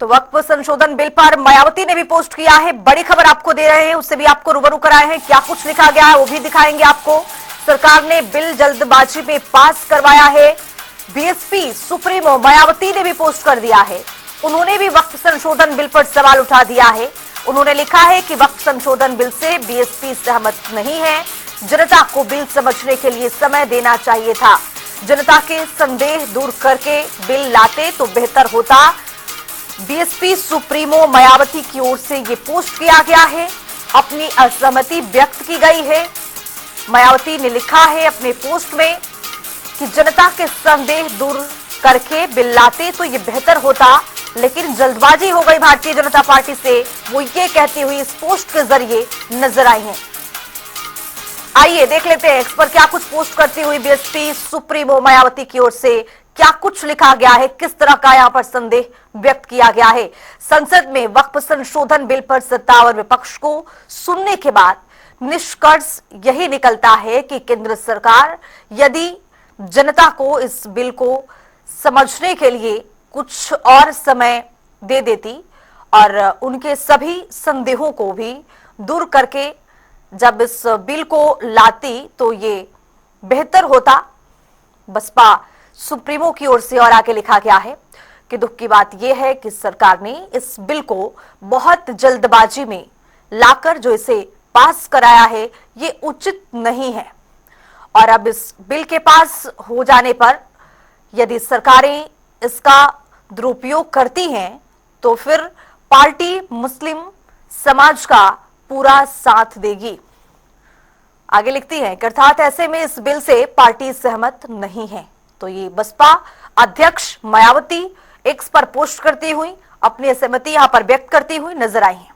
तो वक्फ संशोधन बिल पर मायावती ने भी पोस्ट किया है। बड़ी खबर आपको दे रहे हैं, उससे भी आपको रूबरू कराए हैं। क्या कुछ लिखा गया है वो भी दिखाएंगे आपको। सरकार ने बिल जल्दबाजी में पास करवाया है। बीएसपी सुप्रीमो मायावती ने भी पोस्ट कर दिया है। उन्होंने भी वक्फ संशोधन बिल पर सवाल उठा दिया है। उन्होंने लिखा है कि वक्फ संशोधन बिल से बीएसपी सहमत नहीं है। जनता को बिल समझने के लिए समय देना चाहिए था। जनता के संदेह दूर करके बिल लाते तो बेहतर होता। बीएसपी सुप्रीमो मायावती की ओर से ये पोस्ट किया गया है। अपनी असहमति व्यक्त की गई है। मायावती ने लिखा है अपने पोस्ट में कि जनता के संदेह दूर करके बिल लाते तो ये बेहतर होता, लेकिन जल्दबाजी हो गई भारतीय जनता पार्टी से, वो ये कहती हुई इस पोस्ट के जरिए नजर आई हैं। आइए देख लेते हैं इस पर क्या कुछ पोस्ट करती हुई बीएसपी सुप्रीमो मायावती की ओर से क्या कुछ लिखा गया है, किस तरह का यहां पर संदेह व्यक्त किया गया है। संसद में वक्फ संशोधन बिल पर सत्तावर विपक्ष को सुनने के बाद निष्कर्ष यही निकलता है कि केंद्र सरकार यदि जनता को इस बिल को समझने के लिए कुछ और समय दे देती और उनके सभी संदेहों को भी दूर करके जब इस बिल को लाती तो ये बेहतर होता। बसपा सुप्रीमो की ओर से और आगे लिखा गया है कि दुख की बात यह है कि सरकार ने इस बिल को बहुत जल्दबाजी में लाकर जो इसे पास कराया है ये उचित नहीं है। और अब इस बिल के पास हो जाने पर यदि सरकारें इसका दुरुपयोग करती हैं तो फिर पार्टी मुस्लिम समाज का पूरा साथ देगी। आगे लिखती है कि अर्थात ऐसे में इस बिल से पार्टी सहमत नहीं है। तो ये बसपा अध्यक्ष मायावती एक्स पर पोस्ट करती हुई अपनी असहमति यहां पर व्यक्त करती हुई नजर आई है।